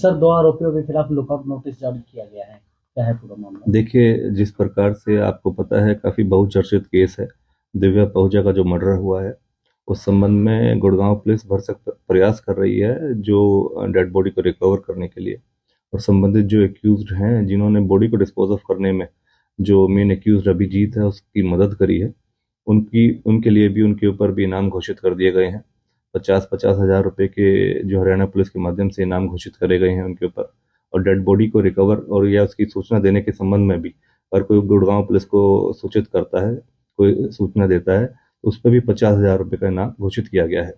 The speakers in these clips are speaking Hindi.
सर, 2 आरोपियों के खिलाफ लुकआउट नोटिस जारी किया गया है। क्या है पूरा मामला? देखिए, जिस प्रकार से आपको पता है, काफ़ी बहुचर्चित केस है दिव्या पहुजा का जो मर्डर हुआ है। उस संबंध में गुड़गांव पुलिस भरसक प्रयास कर रही है जो डेड बॉडी को रिकवर करने के लिए, और संबंधित जो एक्यूज्ड हैं जिन्होंने बॉडी को डिस्पोज ऑफ करने में जो मेन एक्यूज्ड अभिजीत है उसकी मदद करी है, उनके लिए भी, उनके ऊपर भी इनाम घोषित कर दिए गए हैं। 50,000 रुपए के जो हरियाणा पुलिस के माध्यम से इनाम घोषित करे गए हैं उनके ऊपर। और डेड बॉडी को रिकवर और या उसकी सूचना देने के संबंध में भी अगर कोई गुड़गांव पुलिस को सूचित करता है, कोई सूचना देता है, तो उस पर भी 50,000 रुपये का इनाम घोषित किया गया है।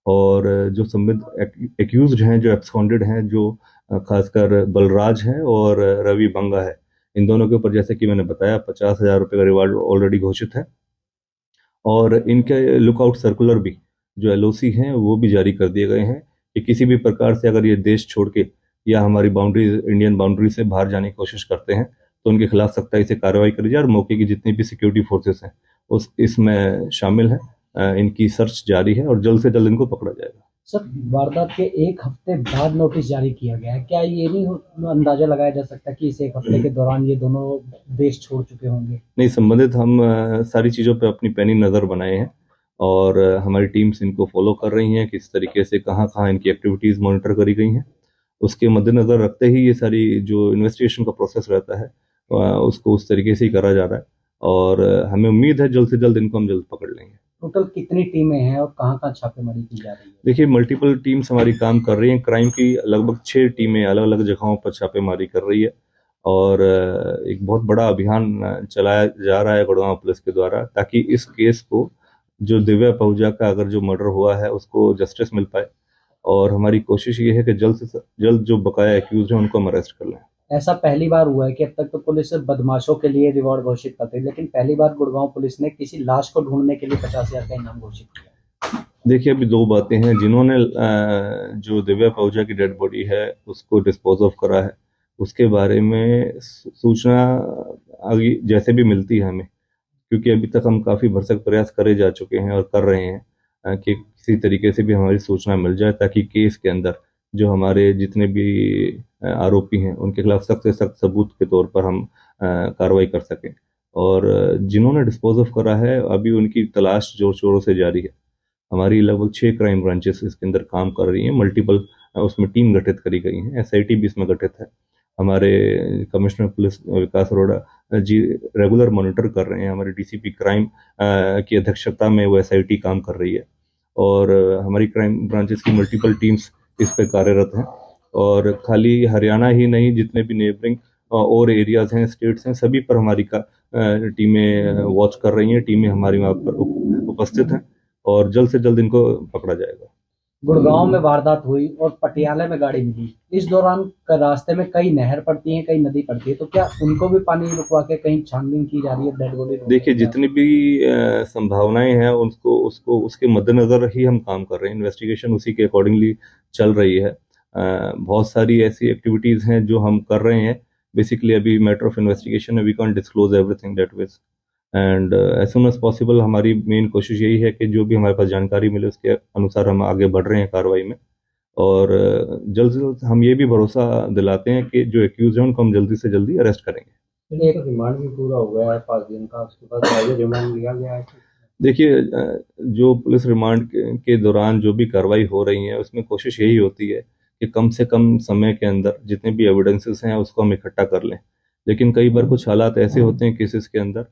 और जो संबंधित एक्यूज्ड हैं, जो एब्सकॉन्डेड हैं, जो खासकर बलराज हैं और रवि बंगा है, इन दोनों के ऊपर जैसे कि मैंने बताया 50,000 रुपये का रिवार्ड ऑलरेडी घोषित है। और इनके लुकआउट सर्कुलर भी, जो एलओसी हैं, वो भी जारी कर दिए गए हैं कि किसी भी प्रकार से अगर ये देश छोड़ के या हमारी बाउंड्री, इंडियन बाउंड्री से बाहर जाने की कोशिश करते हैं तो उनके खिलाफ सख्ताई से कार्रवाई करी जाए। और मौके की जितनी भी सिक्योरिटी फोर्सेस हैं उस इसमें शामिल है। इनकी सर्च जारी है और जल्द से जल्द इनको पकड़ा जाएगा। सर, वारदात के 1 हफ्ते बाद नोटिस जारी किया गया है। क्या ये नहीं अंदाजा लगाया जा सकता कि इस 1 हफ्ते के दौरान ये दोनों देश छोड़ चुके होंगे? नहीं, संबंधित हम सारी चीज़ों पे अपनी पैनी नज़र बनाए हैं और हमारी टीम्स इनको फॉलो कर रही हैं, किस तरीके से कहाँ कहाँ इनकी एक्टिविटीज़ मॉनिटर करी गई हैं। उसके मद्देनज़र रखते ही ये सारी जो इन्वेस्टिगेशन का प्रोसेस रहता है उसको उस तरीके से ही करा जा रहा है। और हमें उम्मीद है जल्द से जल्द इनको हम जल्द पकड़ लेंगे। टोटल कितनी टीमें हैं और कहाँ-कहाँ छापेमारी की जा रही है? देखिए, मल्टीपल टीम्स हमारी काम कर रही हैं। क्राइम की लगभग 6 टीमें अलग अलग जगहों पर छापेमारी कर रही है और एक बहुत बड़ा अभियान चलाया जा रहा है गुड़गांव पुलिस के द्वारा, ताकि इस केस को, जो दिव्या पहुजा का अगर जो मर्डर हुआ है, उसको जस्टिस मिल पाए। और हमारी कोशिश ये है कि जल्द से जल्द जो बकाया एक्यूज हैं उनको हम अरेस्ट कर लें। ऐसा पहली बार हुआ है कि अब तक तो पुलिस बदमाशों के लिए रिवॉर्ड घोषित करती है, लेकिन पहली बार गुड़गांव पुलिस ने किसी लाश को ढूंढने के लिए 50,000 का इनाम घोषित किया। देखिए, अभी दो बातें हैं। जिन्होंने जो दिव्या पहुजा की डेड बॉडी है उसको डिस्पोज ऑफ करा है, उसके बारे में सूचना आगे जैसे भी मिलती है हमें, क्योंकि अभी तक हम काफ़ी भरसक प्रयास करे जा चुके हैं और कर रहे हैं कि किसी तरीके से भी हमारी सूचना मिल जाए, ताकि केस के अंदर जो हमारे जितने भी आरोपी हैं उनके खिलाफ सख्त से सख्त सबूत के तौर पर हम कार्रवाई कर सकें। और जिन्होंने डिस्पोज ऑफ करा है, अभी उनकी तलाश जोर शोरों से जारी है। हमारी लगभग 6 क्राइम ब्रांचेस इसके अंदर काम कर रही हैं। मल्टीपल उसमें टीम गठित करी गई हैं। एसआईटी भी इसमें गठित है। हमारे कमिश्नर पुलिस विकास अरोड़ा जी रेगुलर मॉनिटर कर रहे हैं। हमारे डीसीपी क्राइम की अध्यक्षता में वो एसआईटी काम कर रही है। और हमारी क्राइम ब्रांचेस की मल्टीपल टीम्स इस पे कार्यरत हैं। और खाली हरियाणा ही नहीं, जितने भी नेबरिंग और एरियाज हैं, स्टेट्स हैं, सभी पर हमारी टीमें वॉच कर रही हैं। टीमें हमारी वहाँ पर उपस्थित हैं और जल्द से जल्द इनको पकड़ा जाएगा। गुड़गांव में वारदात हुई और पटियाला में गाड़ी मिली। इस दौरान रास्ते में कई नहर पड़ती है, कई नदी पड़ती है, तो क्या उनको भी पानी रुकवा के कहीं छानबीन की जा रही है डेड बॉडी? देखिए, जितनी भी संभावनाएं हैं उनको उसको उसके मद्देनजर ही हम काम कर रहे हैं। इन्वेस्टिगेशन उसी के अकॉर्डिंगली चल रही है। बहुत सारी ऐसी एक्टिविटीज हैं जो हम कर रहे हैं। बेसिकली अभी मैटर ऑफ इन्वेस्टिगेशन है, we can't disclose everything that ways. And as soon as possible हमारी मेन कोशिश यही है कि जो भी हमारे पास जानकारी मिले उसके अनुसार हम आगे बढ़ रहे हैं कार्रवाई में। और जल्द से जल्द हम ये भी भरोसा दिलाते हैं कि जो एक्यूज हैं उनको हम जल्दी से जल्दी अरेस्ट करेंगे। एक रिमांड भी पूरा हो गया है 5 दिन का, उसके बाद आगे रिमांड लिया गया है। देखिए, जो पुलिस रिमांड के दौरान जो भी कार्रवाई हो रही है उसमें कोशिश यही होती है कि कम से कम समय के अंदर जितने भी एविडेंसेस हैं उसको हम इकट्ठा कर लें। लेकिन कई बार कुछ हालात ऐसे होते हैं केसेस के अंदर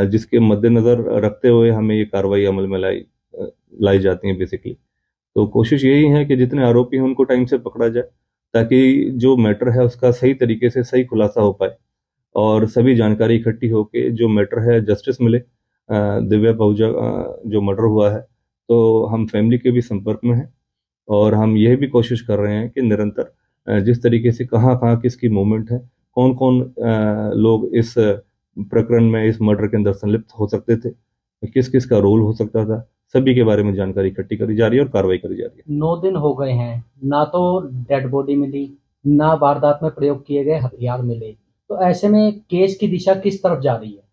जिसके मद्देनज़र रखते हुए हमें ये कार्रवाई अमल में लाई जाती है बेसिकली। तो कोशिश यही है कि जितने आरोपी हैं उनको टाइम से पकड़ा जाए, ताकि जो मैटर है उसका सही तरीके से सही खुलासा हो पाए और सभी जानकारी इकट्ठी होके जो मैटर है जस्टिस मिले। दिव्या पहुजा जो मर्डर हुआ है, तो हम फैमिली के भी संपर्क में हैं और हम यह भी कोशिश कर रहे हैं कि निरंतर जिस तरीके से कहाँ कहाँ किसकी मूवमेंट है, कौन कौन लोग इस प्रकरण में, इस मर्डर के अंदर संलिप्त हो सकते थे, किस किस का रोल हो सकता था, सभी के बारे में जानकारी इकट्ठी करी जा रही है और कार्रवाई करी जा रही है। 9 दिन हो गए हैं, ना तो डेड बॉडी मिली, ना वारदात में प्रयोग किए गए हथियार मिले, तो ऐसे में केस की दिशा किस तरफ जा रही है?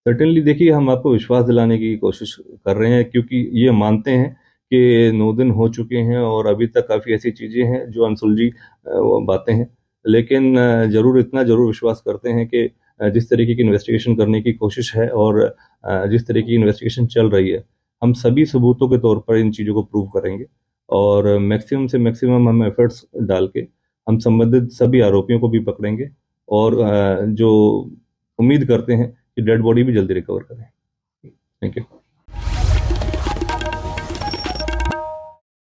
सर्टेनली देखिए, हम आपको विश्वास दिलाने की कोशिश कर रहे हैं, क्योंकि ये मानते हैं कि 9 दिन हो चुके हैं और अभी तक काफ़ी ऐसी चीज़ें हैं जो अनसुलझी बातें हैं। लेकिन ज़रूर इतना ज़रूर विश्वास करते हैं कि जिस तरीके की इन्वेस्टिगेशन करने की कोशिश है और जिस तरीके की इन्वेस्टिगेशन चल रही है, हम सभी सबूतों के तौर पर इन चीज़ों को प्रूव करेंगे और मैक्सिमम से मैक्सिमम हम एफर्ट्स डाल के हम संबंधित सभी आरोपियों को भी पकड़ेंगे और जो उम्मीद करते हैं कि डेड बॉडी भी जल्दी रिकवर करें। Thank you.